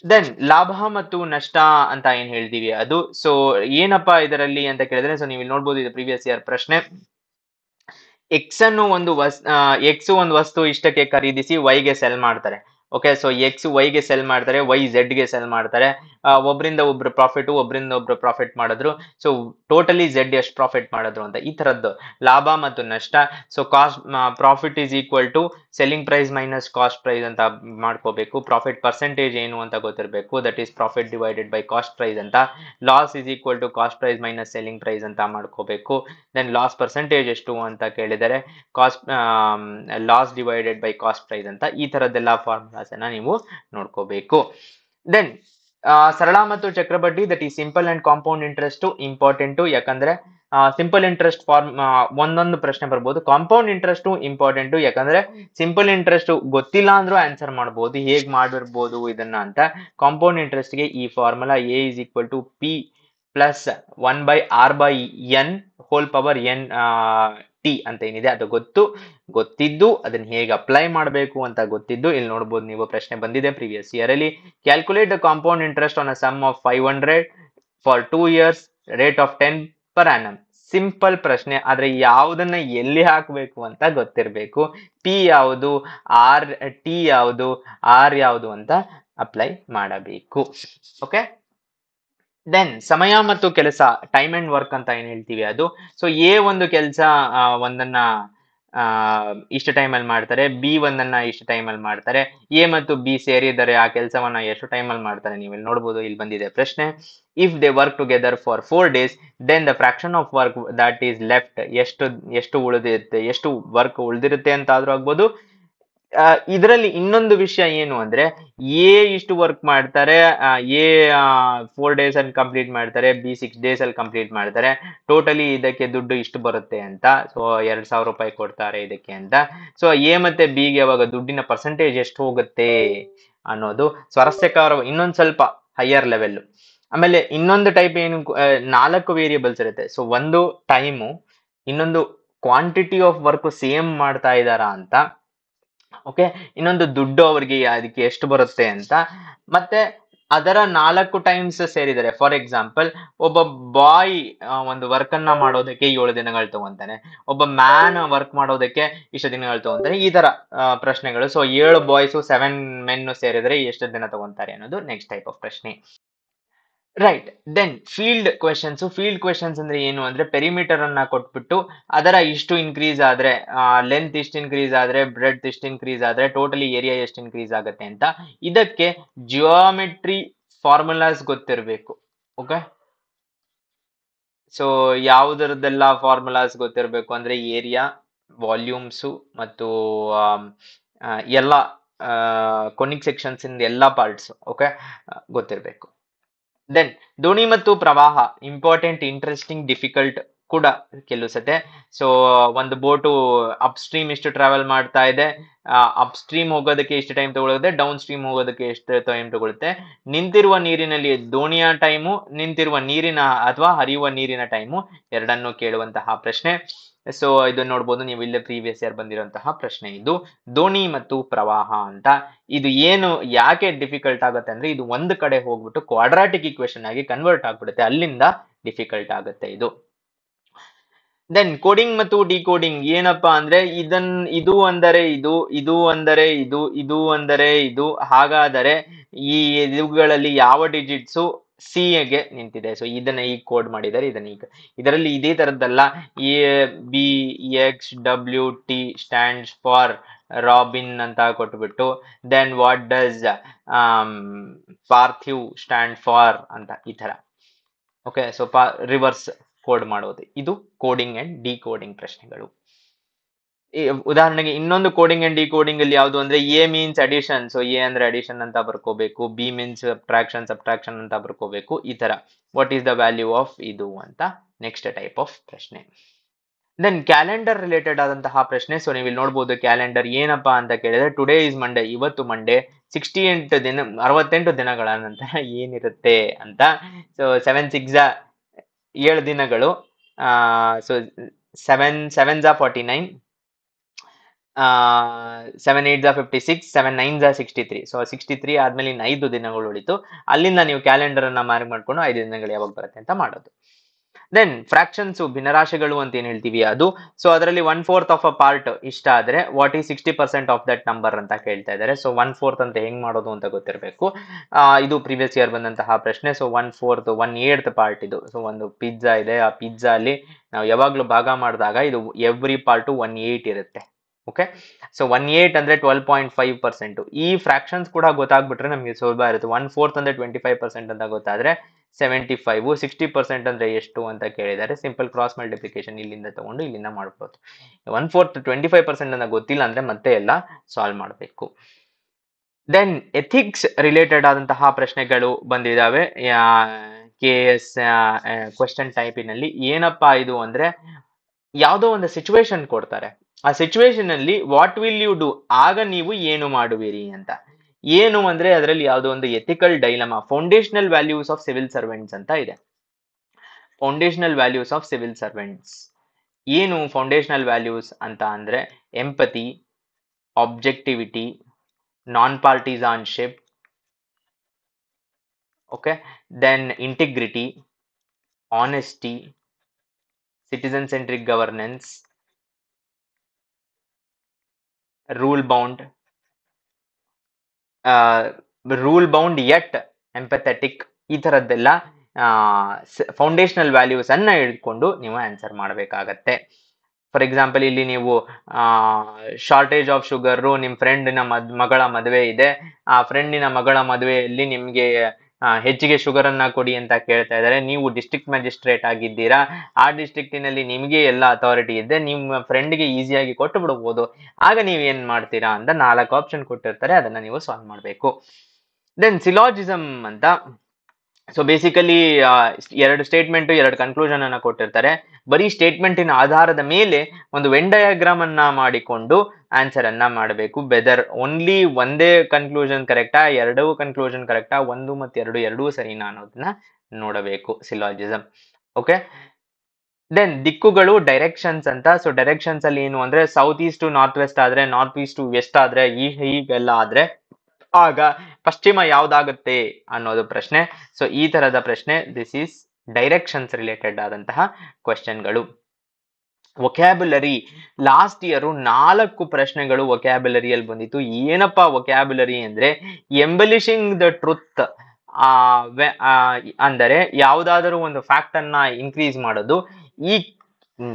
ದೆನ್ ಲಾಭ ಮತ್ತು ನಷ್ಟ ಅಂತ ಏನ್ ಹೇಳ್ತೀವಿ ಅದು. ಸೊ ಏನಪ್ಪಾ ಇದರಲ್ಲಿ ಅಂತ ಕೇಳಿದ್ರೆ, ಸೊ ನೀವು ಇಲ್ಲಿ ನೋಡ್ಬೋದು, ಇದು ಪ್ರೀವಿಯಸ್ ಇಯರ್ ಪ್ರಶ್ನೆ. ಎಕ್ಸ್ ಒಂದು ವಸ್ತು ಇಷ್ಟಕ್ಕೆ ಖರೀದಿಸಿ Y ಗೆ ಸೆಲ್ ಮಾಡ್ತಾರೆ. ಓಕೆ, ಸೊ ಎಕ್ಸ್ Y ಗೆ ಸೆಲ್ ಮಾಡ್ತಾರೆ, Y Z ಗೆ ಸೆಲ್ ಮಾಡ್ತಾರೆ. ಒಬ್ರಿಂದ ಒಬ್ರು ಪ್ರಾಫಿಟ್ ಮಾಡಿದ್ರು. ಸೊ ಟೋಟಲಿ Z ಎಷ್ಟು ಪ್ರಾಫಿಟ್ ಮಾಡಿದ್ರು ಅಂತ, ಈ ತರದ್ದು ಲಾಭ ಮತ್ತು ನಷ್ಟ. So profit is equal to selling price minus cost price ಅಂತ ಮಾಡ್ಕೋಬೇಕು. ಪ್ರಾಫಿಟ್ ಪರ್ಸೆಂಟೇಜ್ ಏನು ಅಂತ ಗೊತ್ತಿರಬೇಕು, that is profit divided by cost price ಅಂತ. Loss is equal to cost price minus selling price ಅಂತ ಮಾಡ್ಕೋಬೇಕು. ದೆನ್ ಲಾಸ್ ಪರ್ಸೆಂಟೇಜ್ ಎಷ್ಟು ಅಂತ ಕೇಳಿದರೆ loss divided by cost price ಅಂತ. ಈ ತರದ್ದೆಲ್ಲ ಫಾರ್ಮುಲಾಸ್ ಅನ್ನ ನೀವು ನೋಡ್ಕೋಬೇಕು. ದೆನ್ ಸರಳ ಮತ್ತು ಚಕ್ರಬಡ್ಡಿ, ದಟ್ ಈ simple and compound interest important. ಯಾಕಂದ್ರೆ ಸಿಂಪಲ್ ಇಂಟ್ರೆಸ್ಟ್ ಒಂದೊಂದು ಪ್ರಶ್ನೆ ಬರ್ಬೋದು, ಕಾಂಪೌಂಡ್ ಇಂಟ್ರೆಸ್ಟ್ ಇಂಪಾರ್ಟೆಂಟ್. ಯಾಕಂದ್ರೆ ಸಿಂಪಲ್ ಇಂಟ್ರೆಸ್ಟ್ ಗೊತ್ತಿಲ್ಲ ಅಂದ್ರೂ ಆನ್ಸರ್ ಮಾಡ್ಬೋದು, ಹೇಗ್ ಮಾಡಿರ್ಬೋದು ಇದನ್ನ ಅಂತ. ಕಾಂಪೌಂಡ್ ಇಂಟ್ರೆಸ್ಟ್ ಗೆ ಈ formula A is equal to P plus 1/R/N whole power N T ಅಂತ ಏನಿದೆ ಅದು ಗೊತ್ತಿದ್ದು ಅದನ್ನ ಹೇಗೆ ಅಪ್ಲೈ ಮಾಡಬೇಕು ಅಂತ ಗೊತ್ತಿದ್ದು ಇಲ್ಲಿ ನೋಡ್ಬೋದು ನೀವು. ಪ್ರಶ್ನೆ ಬಂದಿದೆ ಪ್ರೀವಿಯಸ್ ಇಯರ್ ಅಲ್ಲಿ. Calculate the compound interest on a sum of 500 for 2 years, rate of 10 per annum. Simple ಪ್ರಶ್ನೆ, ಆದ್ರೆ ಯಾವುದನ್ನ ಎಲ್ಲಿ ಹಾಕಬೇಕು ಅಂತ ಗೊತ್ತಿರಬೇಕು. P ಯಾವುದು, T ಯಾವುದು, R ಯಾವುದು ಅಂತ ಅಪ್ಲೈ ಮಾಡಬೇಕು. ಓಕೆ, ದೆನ್ ಸಮಯ ಮತ್ತು ಕೆಲಸ, ಟೈಮ್ ಅಂಡ್ ವರ್ಕ್ ಅಂತ ಏನ್ ಹೇಳ್ತೀವಿ ಅದು. ಸೊ ಒಂದು ಕೆಲಸ ಒಂದನ್ನ ಇಷ್ಟು ಟೈಮಲ್ಲಿ ಮಾಡ್ತಾರೆ, B ಒಂದನ್ನ ಇಷ್ಟು ಟೈಮಲ್ಲಿ ಮಾಡ್ತಾರೆ. A ಮತ್ತು B ಸೇರಿದರೆ ಆ ಕೆಲಸವನ್ನ ಎಷ್ಟು ಟೈಮಲ್ಲಿ ಮಾಡ್ತಾರೆ, ನೀವು ಇಲ್ಲಿ ನೋಡ್ಬೋದು. ಇಲ್ಲಿ ಬಂದಿದೆ ಪ್ರಶ್ನೆ, if they work together for 4 days, then the fraction of work that is left, ಎಷ್ಟು ಉಳಿದಿರುತ್ತೆ, ಎಷ್ಟು ವರ್ಕ್ ಉಳಿದಿರುತ್ತೆ ಅಂತ ಆದ್ರೂ ಆಗ್ಬೋದು. ಇದರಲ್ಲಿ ಇನ್ನೊಂದು ವಿಷಯ ಏನು ಅಂದ್ರೆ, ಇಷ್ಟು ವರ್ಕ್ ಮಾಡ್ತಾರೆ, A 4 days ಅಲ್ಲಿ ಕಂಪ್ಲೀಟ್ ಮಾಡ್ತಾರೆ, B 6 days ಅಲ್ಲಿ ಕಂಪ್ಲೀಟ್ ಮಾಡ್ತಾರೆ, ಟೋಟಲಿ ಇದಕ್ಕೆ ದುಡ್ಡು ಇಷ್ಟು ಬರುತ್ತೆ ಅಂತ. ಸೊ 2,000 ರೂಪಾಯಿ ಕೊಡ್ತಾರೆ ಇದಕ್ಕೆ ಅಂತ. ಸೊ A ಮತ್ತೆ B ಗೆ ಅವಾಗ ದುಡ್ಡಿನ ಪರ್ಸೆಂಟೇಜ್ ಎಷ್ಟು ಹೋಗುತ್ತೆ ಅನ್ನೋದು ಸ್ವಾರಸ್ಯಕರ, ಇನ್ನೊಂದು ಸ್ವಲ್ಪ ಹೈಯರ್ ಲೆವೆಲ್. ಆಮೇಲೆ ಇನ್ನೊಂದು ಟೈಪ್ ಏನು, 4 ವೇರಿಯೇಬಲ್ಸ್ ಇರುತ್ತೆ. ಸೊ ಒಂದು ಟೈಮು, ಇನ್ನೊಂದು ಕ್ವಾಂಟಿಟಿ ಆಫ್ ವರ್ಕ್ ಸೇಮ್ ಮಾಡ್ತಾ ಇದ್ದಾರಾ ಅಂತ, ಓಕೆ, ಇನ್ನೊಂದು ದುಡ್ಡು ಅವ್ರಿಗೆ ಅದಕ್ಕೆ ಎಷ್ಟು ಬರುತ್ತೆ ಅಂತ, ಮತ್ತೆ ಅದರ 4 ಟೈಮ್ಸ್ ಸೇರಿದರೆ. ಫಾರ್ ಎಕ್ಸಾಂಪಲ್, ಒಬ್ಬ ಬಾಯ್ ಒಂದು ವರ್ಕ್ ಅನ್ನ ಮಾಡೋದಕ್ಕೆ 7 ದಿನಗಳು ತಗೊಂತಾನೆ, ಒಬ್ಬ ಮ್ಯಾನ್ ವರ್ಕ್ ಮಾಡೋದಕ್ಕೆ ಇಷ್ಟು ದಿನಗಳು ತಗೊಂತಾನೆ, ಈ ತರ ಪ್ರಶ್ನೆಗಳು. ಸೊ 7 ಬಾಯ್ಸು 7 ಮೆನ್ ಸೇರಿದರೆ ಎಷ್ಟು ದಿನ ತಗೊಂತಾರೆ ಅನ್ನೋದು ನೆಕ್ಸ್ಟ್ ಟೈಪ್ ಆಫ್ ಪ್ರಶ್ನೆ. ರೈಟ್, ದೆನ್ ಫೀಲ್ಡ್ ಕ್ವೆಶನ್ಸ್ ಅಂದ್ರೆ ಏನು ಅಂದ್ರೆ, ಪೆರಿಮೀಟರ್ ಅನ್ನ ಕೊಟ್ಬಿಟ್ಟು ಅದರ ಇಷ್ಟು ಇನ್ಕ್ರೀಸ್ ಆದ್ರೆ, ಲೆಂತ್ ಇಷ್ಟು ಇನ್ಕ್ರೀಸ್ ಆದ್ರೆ, ಬ್ರೆಡ್ ಇಷ್ಟು ಇನ್ಕ್ರೀಸ್ ಆದ್ರೆ ಟೋಟಲಿ ಏರಿಯಾ ಎಷ್ಟು ಇನ್ಕ್ರೀಸ್ ಆಗುತ್ತೆ ಅಂತ. ಇದಕ್ಕೆ ಜಿಯೋಮೆಟ್ರಿ ಫಾರ್ಮುಲಾಸ್ ಗೊತ್ತಿರಬೇಕು. ಓಕೆ, ಸೊ ಯಾವುದರದೆಲ್ಲ ಫಾರ್ಮುಲಾಸ್ ಗೊತ್ತಿರಬೇಕು ಅಂದ್ರೆ, ಏರಿಯಾ, ವಾಲ್ಯೂಮ್ಸು ಮತ್ತು ಎಲ್ಲ ಕೊನಿಕ್ ಸೆಕ್ಷನ್ಸ್ ಇಂದ ಎಲ್ಲಾ ಪಾರ್ಟ್ಸ್ ಓಕೆ ಗೊತ್ತಿರಬೇಕು. ದೆನ್ ದೋಣಿ ಮತ್ತು ಪ್ರವಾಹ ಇಂಪಾರ್ಟೆಂಟ್, ಇಂಟ್ರೆಸ್ಟಿಂಗ್, ಡಿಫಿಕಲ್ಟ್ ಕೂಡ ಕೆಲವು ಸತೆ. ಸೊ ಒಂದು ಬೋಟು ಅಪ್ ಸ್ಟ್ರೀಮ್ ಇಷ್ಟು ಟ್ರಾವೆಲ್ ಮಾಡ್ತಾ ಇದೆ, ಅಪ್ ಸ್ಟ್ರೀಮ್ ಹೋಗೋದಕ್ಕೆ ಎಷ್ಟು ಟೈಮ್ ತಗೊಳುತ್ತೆ, ಡೌನ್ ಸ್ಟ್ರೀಮ್ ಹೋಗೋದಕ್ಕೆ ಎಷ್ಟು ಟೈಮ್ ತಗೊಳುತ್ತೆ, ನಿಂತಿರುವ ನೀರಿನಲ್ಲಿ ದೋಣಿಯ ಟೈಮು, ನಿಂತಿರುವ ನೀರಿನ ಅಥವಾ ಹರಿಯುವ ನೀರಿನ ಟೈಮು ಎರಡನ್ನೂ ಕೇಳುವಂತಹ ಪ್ರಶ್ನೆ. ಸೊ ಇದನ್ನ ನೋಡ್ಬೋದು ನೀವು, ಇಲ್ಲೇ ಪ್ರೀವಿಯಸ್ ಇಯರ್ ಬಂದಿರುವಂತಹ ಪ್ರಶ್ನೆ ಇದು, ದೋಣಿ ಮತ್ತು ಪ್ರವಾಹ ಅಂತ. ಇದು ಏನು ಯಾಕೆ ಡಿಫಿಕಲ್ಟ್ ಆಗುತ್ತೆ ಅಂದ್ರೆ ಇದು ಒಂದು ಕಡೆ ಹೋಗ್ಬಿಟ್ಟು ಕ್ವಾಡ್ರಾಟಿಕ್ ಇಕ್ವೇಶನ್ ಆಗಿ ಕನ್ವರ್ಟ್ ಆಗ್ಬಿಡುತ್ತೆ, ಅಲ್ಲಿಂದ ಡಿಫಿಕಲ್ಟ್ ಆಗುತ್ತೆ ಇದು. ದೆನ್ ಕೋಡಿಂಗ್ ಮತ್ತು ಡಿಕೋಡಿಂಗ್ ಏನಪ್ಪಾ ಅಂದ್ರೆ ಇದು ಅಂದರೆ ಇದು ಅಂದರೆ ಇದು ಅಂದರೆ ಇದು, ಹಾಗಾದರೆ ಈ ಇವುಗಳಲ್ಲಿ ಯಾವ ಡಿಜಿಟ್ಸು ಸಿ ಗೆ ನಿಂತಿದೆ. ಸೊ ಇದನ್ನ ಈಗ ಕೋಡ್ ಮಾಡಿದ್ದಾರೆ, ಇದನ್ನ ಈಗ ಇದರಲ್ಲಿ ಇದೇ ತರದ್ದಲ್ಲ. A B X W T stands for Robin ಅಂತ ಕೊಟ್ಬಿಟ್ಟು, then what does Parthiv stand for ಅಂತ ಈ ತರ. ಓಕೆ, ಸೊ ರಿವರ್ಸ್ ಕೋಡ್ ಮಾಡೋದು, ಇದು ಕೋಡಿಂಗ್ ಅಂಡ್ ಡಿಕೋಡಿಂಗ್ ಪ್ರಶ್ನೆಗಳು. ಉದಾಹರಣೆಗೆ ಇನ್ನೊಂದು ಕೋಡಿಂಗ್ ಅಂಡ್ ಡಿಕೋಡಿಂಗ್ ಅಲ್ಲಿ ಯಾವುದು ಅಂದ್ರೆ A means addition, so A ಅಂದ್ರೆ ಅಡಿಷನ್ ಅಂತ ಬರ್ಕೋಬೇಕು, ಬಿ ಮೀನ್ಸ್ ಸಬ್ಟ್ರಾಕ್ಷನ್ ಅಂತ ಬರ್ಕೋಬೇಕು, ಈ ತರ. What is the value of ಇದು ಅಂತ ನೆಕ್ಸ್ಟ್ ಟೈಪ್ ಆಫ್ ಪ್ರಶ್ನೆ. ದೆನ್ ಕ್ಯಾಲೆಂಡರ್ ರಿಲೇಟೆಡ್ ಆದಂತಹ ಪ್ರಶ್ನೆ. ಸೊ ನೀವು ಇಲ್ಲಿ ನೋಡ್ಬೋದು ಕ್ಯಾಲೆಂಡರ್ ಏನಪ್ಪಾ ಅಂತ ಕೇಳಿದ್ರೆ, ಟುಡೇ ಇಸ್ ಮಂಡೇ, ಇವತ್ತು ಮಂಡೇ, 68 ದಿನಗಳ ನಂತರ ಏನಿರುತ್ತೆ ಅಂತ. ಸೊ 7 6 7 ದಿನಗಳು, ಸೊ 7 7 49, 7 8 56, 7 9 63. ಸೊ 63 ಆದ್ಮೇಲೆ ಇನ್ನು 5 ದಿನಗಳು ಉಳಿತು, ಅಲ್ಲಿಂದ ನೀವು ಕ್ಯಾಲೆಂಡರ್ ಅನ್ನ ಮಾರ್ಕ್ ಮಾಡ್ಕೊಂಡು 5 ದಿನಗಳು ಯಾವಾಗ ಬರುತ್ತೆ ಅಂತ ಮಾಡೋದು. ದೆನ್ ಫ್ರಾಕ್ಷನ್ಸ್, ಭಿನ್ನರಾಶಿಗಳು ಅಂತ ಏನ್ ಹೇಳ್ತೀವಿ ಅದು. ಸೊ ಅದರಲ್ಲಿ 1/4 ಆಫ್ ಅ ಪಾರ್ಟ್ ಇಷ್ಟ ಆದ್ರೆ what is 60% of that number ಅಂತ ಕೇಳ್ತಾ ಇದ್ದಾರೆ. ಸೊ 1/4 ಅಂತ ಹೆಂಗ್ ಮಾಡೋದು ಅಂತ ಗೊತ್ತಿರಬೇಕು. ಇದು ಪ್ರೀವಿಯಸ್ ಇಯರ್ ಬಂದಂತಹ ಪ್ರಶ್ನೆ. ಸೊ 1/4 1/8 ಪಾರ್ಟ್ ಇದು. ಸೊ ಒಂದು ಪಿಜ್ಜಾ ಇದೆ, ಆ ಪಿಜ್ಜಾ ಅಲ್ಲಿ ನಾವು ಯಾವಾಗ್ಲೂ ಭಾಗ ಮಾಡಿದಾಗ ಇದು ಎವ್ರಿ ಪಾರ್ಟ್ 1/8 ಇರುತ್ತೆ. ಓಕೆ, ಸೊ 1/8 ಅಂದ್ರೆ 12.5%. ಈ ಫ್ರಾಕ್ಷನ್ಸ್ ಕೂಡ ಗೊತ್ತಾಗ್ಬಿಟ್ರೆ ನಮಗೆ ಸುಲಭ ಇರುತ್ತೆ. 1/4 ಅಂದ್ರೆ 25% ಅಂತ ಗೊತ್ತಾದ್ರೆ 75, 60% ಅಂದ್ರೆ ಎಷ್ಟು ಅಂತ ಕೇಳಿದ್ದಾರೆ. ಸಿಂಪಲ್ ಕ್ರಾಸ್ ಮಲ್ಟಿಪ್ಲಿಕೇಶನ್ ಇಲ್ಲಿಂದ ತಗೊಂಡು ಇಲ್ಲಿಂದ ಮಾಡ್ಬೋದು. 1/4 25% ಅಂತ ಗೊತ್ತಿಲ್ಲ ಅಂದ್ರೆ ಮತ್ತೆ ಎಲ್ಲ ಸಾಲ್ವ್ ಮಾಡಬೇಕು. ದೆನ್ ಎಥಿಕ್ಸ್ ರಿಲೇಟೆಡ್ ಆದಂತಹ ಪ್ರಶ್ನೆಗಳು ಬಂದಿದ್ದಾವೆ KS ಕ್ವೆಶ್ಚನ್ ಟೈಪಿನಲ್ಲಿ. ಏನಪ್ಪಾ ಇದು ಅಂದ್ರೆ, ಯಾವುದೋ ಒಂದು ಸಿಚುವೇಶನ್ ಕೊಡ್ತಾರೆ, ಆ ಸಿಚುವೇಶನ್ ಅಲ್ಲಿ ವಾಟ್ ವಿಲ್ ಯು ಡೂ, ಆಗ ನೀವು ಏನು ಮಾಡುವಿರಿ ಅಂತ. ಏನು ಅಂದ್ರೆ ಅದರಲ್ಲಿ ಯಾವುದೋ ಒಂದು ethical dilemma, foundational values of civil servants ಅಂತ ಇದೆ. Foundational values of civil servants ಏನು? ಫೌಂಡೇಶನಲ್ ವ್ಯಾಲ್ಯೂಸ್ ಅಂತ ಅಂದ್ರೆ empathy, objectivity, non partisanship, okay, then integrity, honesty, citizen centric governance, rule bound yet empathetic, ಈ ತರದ್ದೆಲ್ಲ ಫೌಂಡೇಶನಲ್ ವ್ಯಾಲ್ಯೂಸ್ ಅನ್ನ ಹಿಡ್ಕೊಂಡು ನೀವು ಆನ್ಸರ್ ಮಾಡಬೇಕಾಗತ್ತೆ. ಫಾರ್ ಎಕ್ಸಾಂಪಲ್ ಇಲ್ಲಿ ನೀವು ಶಾರ್ಟೇಜ್ ಆಫ್ ಶುಗರ್, ನಿಮ್ ಫ್ರೆಂಡಿನ ಮಗಳ ಮದುವೆ ಇದೆ, ಆ ಫ್ರೆಂಡಿನ ಮಗಳ ಮದುವೆಯಲ್ಲಿ ನಿಮ್ಗೆ ಹೆಚ್ಚಿಗೆ ಶುಗರ್ ಅನ್ನ ಕೊಡಿ ಅಂತ ಕೇಳ್ತಾ ಇದ್ದಾರೆ. ನೀವು ಡಿಸ್ಟ್ರಿಕ್ಟ್ ಮ್ಯಾಜಿಸ್ಟ್ರೇಟ್ ಆಗಿದ್ದೀರಾ, ಆ ಡಿಸ್ಟ್ರಿಕ್ಟಿನಲ್ಲಿ ನಿಮಗೆ ಎಲ್ಲ ಅಥಾರಿಟಿ ಇದೆ, ನಿಮ್ಮ ಫ್ರೆಂಡ್ಗೆ ಈಸಿಯಾಗಿ ಕೊಟ್ಟು ಬಿಡಬಹುದು. ಆಗ ನೀವು ಏನ್ ಮಾಡ್ತೀರಾ ಅಂತ 4 ಆಪ್ಷನ್ ಕೊಟ್ಟಿರ್ತಾರೆ, ಅದನ್ನ ನೀವು ಸಾಲ್ವ್ ಮಾಡಬೇಕು. ದೆನ್ ಸಿಲಾಜಿಸಮ್ ಅಂತ. ಸೊ ಬೇಸಿಕಲಿ 2 ಸ್ಟೇಟ್ಮೆಂಟ್ 2 ಕನ್ಕ್ಲೂಷನ್ ಅನ್ನ ಕೊಟ್ಟಿರ್ತಾರೆ. ಬರೀ ಸ್ಟೇಟ್ಮೆಂಟಿನ ಆಧಾರದ ಮೇಲೆ ಒಂದು ವೆನ್ ಡಯಾಗ್ರಾಮ್ ಅನ್ನ ಮಾಡಿಕೊಂಡು ಆನ್ಸರ್ ಅನ್ನ ಮಾಡಬೇಕು. ಬೆದರ್ ಓನ್ಲಿ ಒಂದೇ ಕನ್ಕ್ಲೂಷನ್ ಕರೆಕ್ಟಾ, 2 ಕನ್ಕ್ಲೂಷನ್ ಕರೆಕ್ಟಾ, 1 ಮತ್ತು 2 ಎರಡೂ ಸರಿನಾ ಅನ್ನೋದನ್ನ ನೋಡಬೇಕು ಸಿಲಾಜಿಸಮ್. ಓಕೆ, ದೆನ್ ದಿಕ್ಕುಗಳು, ಡೈರೆಕ್ಷನ್ಸ್ ಅಂತ. ಸೊ ಡೈರೆಕ್ಷನ್ಸ್ ಅಲ್ಲಿ ಏನು ಅಂದ್ರೆ south east to north west ಆದ್ರೆ, ನಾರ್ತ್ ಈಸ್ಟ್ ಟು ವೆಸ್ಟ್ ಆದ್ರೆ, ಹೀಗೆಲ್ಲ ಆದ್ರೆ ಆಗ ಪಶ್ಚಿಮ ಯಾವ್ದಾಗುತ್ತೆ ಅನ್ನೋದು ಪ್ರಶ್ನೆ. ಸೊ ಈ ತರದ ಪ್ರಶ್ನೆ, ದಿಸ್ ಈಸ್ ಡೈರೆಕ್ಷನ್ಸ್ ರಿಲೇಟೆಡ್ ಆದಂತಹ ಕ್ವೆಶ್ಚನ್ಗಳು. ವೊಕ್ಯಾಬ್ಯುಲರಿ, ಲಾಸ್ಟ್ ಇಯರ್ 4 ಪ್ರಶ್ನೆಗಳು ವೊಕ್ಯಾಬ್ಯುಲರಿಯಲ್ಲಿ ಬಂದಿತ್ತು. ಏನಪ್ಪಾ ವೊಕ್ಯಾಬ್ಯುಲರಿ ಅಂದ್ರೆ ಎಂಬಲಿಷಿಂಗ್ ದ ಟ್ರುತ್, ಅಂದರೆ ಯಾವುದಾದರೂ ಒಂದು ಫ್ಯಾಕ್ಟ್ ಅನ್ನ ಇನ್ಕ್ರೀಸ್ ಮಾಡೋದು. ಈ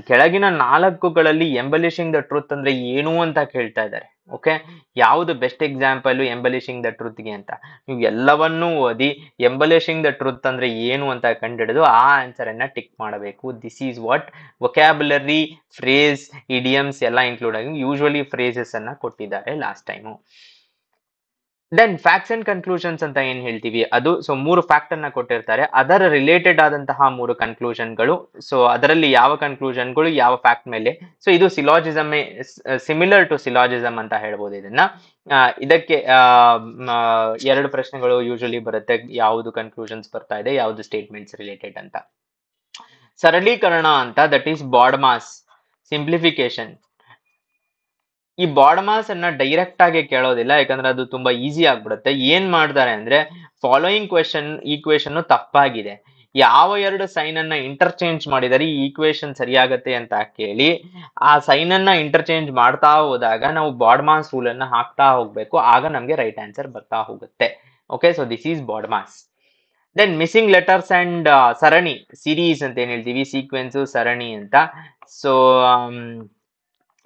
ಕೆಳಗಿನ 4ಗಳಲ್ಲಿ ಎಂಬಲಿಷಿಂಗ್ ದ ಟ್ರುತ್ ಅಂದ್ರೆ ಏನು ಅಂತ ಕೇಳ್ತಾ ಇದ್ದಾರೆ. ಓಕೆ, ಯಾವುದು ಬೆಸ್ಟ್ ಎಕ್ಸಾಂಪಲ್ ಎಂಬಲಿಷಿಂಗ್ ದ ಟ್ರುತ್ಗೆ ಅಂತ ನೀವು ಎಲ್ಲವನ್ನೂ ಓದಿ ಎಂಬಲಿಷಿಂಗ್ ದ ಟ್ರುತ್ ಅಂದ್ರೆ ಏನು ಅಂತ ಕಂಡುಹಿಡಿದು ಆ ಆನ್ಸರ್ ಅನ್ನ ಟಿಕ್ ಮಾಡಬೇಕು. This is what vocabulary, phrase, idioms ಎಲ್ಲ ಇನ್ಕ್ಲೂಡ್ ಆಗಿ ಯೂಶುವಲಿ ಫ್ರೇಸಸ್ ಅನ್ನ ಕೊಟ್ಟಿದ್ದಾರೆ last time. Then facts and conclusions ಅಂತ ಏನ್ ಹೇಳ್ತೀವಿ ಅದು, ಸೊ 3 ಫ್ಯಾಕ್ಟ್ ಅನ್ನ ಕೊಟ್ಟಿರ್ತಾರೆ, ಅದರ ರಿಲೇಟೆಡ್ ಆದಂತಹ 3 ಕನ್ಕ್ಲೂಷನ್ಗಳು. ಸೊ ಅದರಲ್ಲಿ ಯಾವ ಕನ್ಕ್ಲೂಷನ್ಗಳು ಯಾವ ಫ್ಯಾಕ್ಟ್ ಮೇಲೆ, ಸೊ ಇದು ಸಿಲಾಜಿಸಮ್, ಸಿಮಿಲರ್ ಟು ಸಿಲಾಜಿಸಮ್ ಅಂತ ಹೇಳ್ಬೋದು ಇದನ್ನ. ಇದಕ್ಕೆ 2 ಪ್ರಶ್ನೆಗಳು ಯೂಶಲಿ ಬರುತ್ತೆ, ಯಾವುದು ಕನ್ಕ್ಲೂಷನ್ಸ್ ಬರ್ತಾ ಇದೆ, ಯಾವುದು ಸ್ಟೇಟ್ಮೆಂಟ್ಸ್ ರಿಲೇಟೆಡ್ ಅಂತ. ಸರಳೀಕರಣ ಅಂತ, that is BODMAS. Simplification, ಈ ಬಾಡ್ ಮಾಸ್ ಅನ್ನ ಡೈರೆಕ್ಟ್ ಆಗಿ ಕೇಳೋದಿಲ್ಲ, ಯಾಕಂದ್ರೆ ಅದು ತುಂಬಾ ಈಸಿ ಆಗ್ಬಿಡುತ್ತೆ. ಏನ್ ಮಾಡ್ತಾರೆ ಅಂದ್ರೆ, ಫಾಲೋಯಿಂಗ್ ಈಕ್ವೇಶನ್ ತಪ್ಪಾಗಿದೆ, ಯಾವ 2 ಸೈನ್ ಅನ್ನ ಇಂಟರ್ಚೇಂಜ್ ಮಾಡಿದರೆ ಈ ಈಕ್ವೇಶನ್ ಸರಿಯಾಗತ್ತೆ ಅಂತ ಕೇಳಿ ಆ ಸೈನ್ ಅನ್ನ ಇಂಟರ್ಚೇಂಜ್ ಮಾಡ್ತಾ ಹೋದಾಗ ನಾವು ಬಾಡ್ ಮಾಸ್ ರೂಲ್ ಅನ್ನ ಹಾಕ್ತಾ ಹೋಗ್ಬೇಕು, ಆಗ ನಮ್ಗೆ ರೈಟ್ ಆನ್ಸರ್ ಬರ್ತಾ ಹೋಗುತ್ತೆ. Okay, so this is BODMAS. Then missing letters and ಸರಣಿ, ಸಿರೀಸ್ ಅಂತ ಏನ್ ಹೇಳ್ತೀವಿ, ಸೀಕ್ವೆನ್ಸ್ ಸರಣಿ ಅಂತ. ಸೊ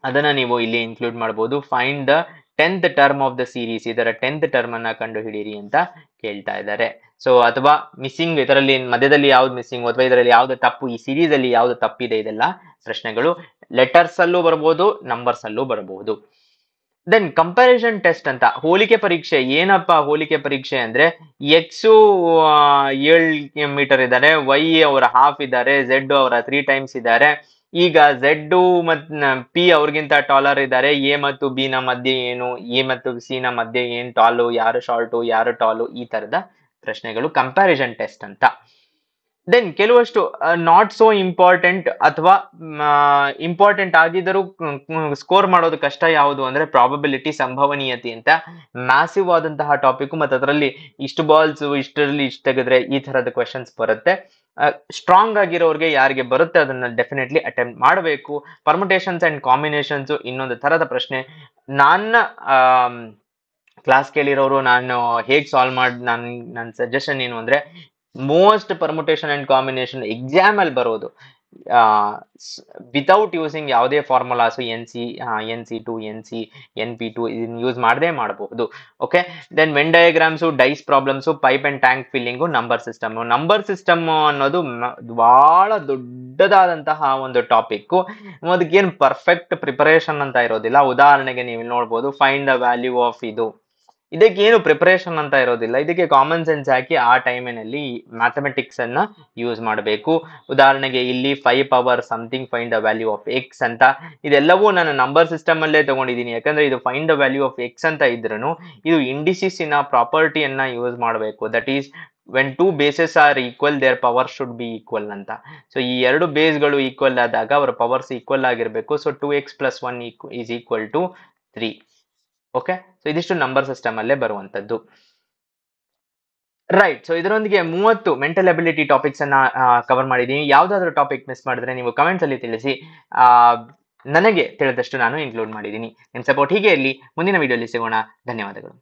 ಅದನ್ನ ನೀವು ಇಲ್ಲಿ ಇನ್ಕ್ಲೂಡ್ ಮಾಡಬಹುದು. Find the 10th term of the series, ಇದರ 10th ಟರ್ಮ್ ಅನ್ನ ಕಂಡು ಹಿಡೀರಿ ಅಂತ ಕೇಳ್ತಾ ಇದ್ದಾರೆ. ಸೊ ಅಥವಾ ಮಿಸ್ಸಿಂಗ್, ಇದರಲ್ಲಿ ಮಧ್ಯದಲ್ಲಿ ಯಾವ್ದು ಮಿಸ್ಸಿಂಗ್ ಅಥವಾ ಇದರಲ್ಲಿ ಯಾವ್ದು ತಪ್ಪು, ಈ ಸೀರೀಸ್ ಅಲ್ಲಿ ಯಾವ್ದು ತಪ್ಪಿದೆ, ಇದೆಲ್ಲ ಪ್ರಶ್ನೆಗಳು ಲೆಟರ್ಸ್ ಅಲ್ಲೂ ಬರಬಹುದು, ನಂಬರ್ಸ್ ಅಲ್ಲೂ ಬರಬಹುದು. ದೆನ್ ಕಂಪ್ಯಾರಿಸನ್ ಟೆಸ್ಟ್ ಅಂತ, ಹೋಲಿಕೆ ಪರೀಕ್ಷೆ. ಏನಪ್ಪ ಹೋಲಿಕೆ ಪರೀಕ್ಷೆ ಅಂದ್ರೆ, ಎಕ್ಸ್ 7 ಮೀಟರ್ ಇದ್ದಾರೆ, ವೈ ಅವರ ಹಾಫ್ ಇದ್ದಾರೆ, ಝೆಡ್ ಅವರ 3 ಟೈಮ್ಸ್ ಇದ್ದಾರೆ. ಈಗ ಝೆಡ್ ಮತ್ತು ಪಿ ಅವ್ರಿಗಿಂತ ಟಾಲರ್ ಇದ್ದಾರೆ, ಎ ಮತ್ತು ಬಿ ನ ಮಧ್ಯೆ ಏನು, ಎ ಮತ್ತು ಸಿ ನ ಮಧ್ಯೆ ಏನ್ ಟಾಲು, ಯಾರು ಶಾರ್ಟು ಯಾರು ಟಾಲು, ಈ ತರದ ಪ್ರಶ್ನೆಗಳು ಕಂಪ್ಯಾರಿಸನ್ ಟೆಸ್ಟ್ ಅಂತ. ದೆನ್ ಕೆಲವಷ್ಟು ನಾಟ್ ಸೋ ಇಂಪಾರ್ಟೆಂಟ್ ಅಥವಾ ಇಂಪಾರ್ಟೆಂಟ್ ಆಗಿದ್ದರೂ ಸ್ಕೋರ್ ಮಾಡೋದು ಕಷ್ಟ ಯಾವುದು ಅಂದ್ರೆ ಪ್ರಾಬಬಿಲಿಟಿ, ಸಂಭವನೀಯತೆ ಅಂತ. ಮ್ಯಾಸಿವ್ ಆದಂತಹ ಟಾಪಿಕ್, ಮತ್ತು ಅದರಲ್ಲಿ ಇಷ್ಟು ಬಾಲ್ಸ್ ಇಷ್ಟರಲ್ಲಿ ಇಷ್ಟು ತೆಗೆದ್ರೆ ಈ ತರದ ಕ್ವೆಶನ್ಸ್ ಬರುತ್ತೆ. ಸ್ಟ್ರಾಂಗ್ ಆಗಿರೋರಿಗೆ ಯಾರಿಗೆ ಬರುತ್ತೆ ಅದನ್ನ ಡೆಫಿನೆಟ್ಲಿ ಅಟೆಂಪ್ಟ್ ಮಾಡಬೇಕು. ಪರ್ಮುಟೇಷನ್ಸ್ ಅಂಡ್ ಕಾಂಬಿನೇಷನ್ಸ್ ಇನ್ನೊಂದು ತರದ ಪ್ರಶ್ನೆ. ನನ್ನ ಕ್ಲಾಸ್ ಕೇಳಿರೋರು ನಾನು ಹೇಗೆ ಸಾಲ್ವ್ ಮಾಡಿ, ನನ್ನ ಸಜೆಷನ್ ಏನು ಅಂದ್ರೆ, most permutation and combination exam ಅಲ್ಲಿ ಬರೋದು ವಿತೌಟ್ ಯೂಸಿಂಗ್ ಯಾವುದೇ ಫಾರ್ಮುಲಾಸ್, NC2 NP2 ಇದನ್ನ ಯೂಸ್ ಮಾಡದೇ ಮಾಡಬಹುದು. Okay, then Venn diagrams, dice problems, pipe and tank filling, number system. Number system ಅನ್ನೋದು ಬಹಳ ದೊಡ್ಡದಾದಂತಹ ಒಂದು ಟಾಪಿಕ್, ಅದಕ್ಕೇನು ಪರ್ಫೆಕ್ಟ್ ಪ್ರಿಪರೇಷನ್ ಅಂತ ಇರೋದಿಲ್ಲ. ಉದಾಹರಣೆಗೆ ನೀವು ನೋಡ್ಬೋದು, ಫೈಂಡ್ ದ ವ್ಯಾಲ್ಯೂ ಆಫ್ ಇದು, ಇದಕ್ಕೆ ಏನು ಪ್ರಿಪರೇಷನ್ ಅಂತ ಇರೋದಿಲ್ಲ, ಇದಕ್ಕೆ ಕಾಮನ್ ಸೆನ್ಸ್ ಹಾಕಿ ಆ ಟೈಮಿನಲ್ಲಿ ಮ್ಯಾಥಮೆಟಿಕ್ಸ್ ಅನ್ನ ಯೂಸ್ ಮಾಡಬೇಕು. ಉದಾಹರಣೆಗೆ ಇಲ್ಲಿ 5 power something find the value of X ಅಂತ, ಇದೆಲ್ಲವೂ ನಾನು ನಂಬರ್ ಸಿಸ್ಟಮ್ ಅಲ್ಲೇ ತಗೊಂಡಿದ್ದೀನಿ, ಯಾಕಂದ್ರೆ ಇದು find the value of X ಅಂತ ಇದ್ರೂ ಇದು ಇಂಡಿಸಿಸ್ನ ಪ್ರಾಪರ್ಟಿಯನ್ನ ಯೂಸ್ ಮಾಡಬೇಕು. That is when 2 bases are equal their power should be equal ಅಂತ. ಸೊ ಈ 2 ಬೇಸ್ಗಳು ಈಕ್ವಲ್ ಆದಾಗ ಅವರ ಪವರ್ಸ್ ಈಕ್ವಲ್ ಆಗಿರ್ಬೇಕು. So 2x + 1 is equal to 3. Okay, so ಇದಿಷ್ಟು ನಂಬರ್ ಸಿಸ್ಟಮ್ ಅಲ್ಲೇ ಬರುವಂತದ್ದು. ರೈಟ್, ಸೊ ಇದರೊಂದಿಗೆ 30 ಮೆಂಟಲ್ ಅಬಿಲಿಟಿ ಟಾಪಿಕ್ಸ್ ಅನ್ನ ಕವರ್ ಮಾಡಿದೀನಿ. ಯಾವ್ದಾದ್ರು ಟಾಪಿಕ್ ಮಿಸ್ ಮಾಡಿದ್ರೆ ನೀವು ಕಮೆಂಟ್ಸ್ ಅಲ್ಲಿ ತಿಳಿಸಿ, ನನಗೆ ತಿಳಿದಷ್ಟು ನಾನು ಇನ್ಕ್ಲೂಡ್ ಮಾಡಿದ್ದೀನಿ. ನಿಮ್ ಸಪೋರ್ಟ್ ಹೀಗೆ ಇರಲಿ. ಮುಂದಿನ ವಿಡಿಯೋಲಿ ಸಿಗೋಣ. ಧನ್ಯವಾದಗಳು.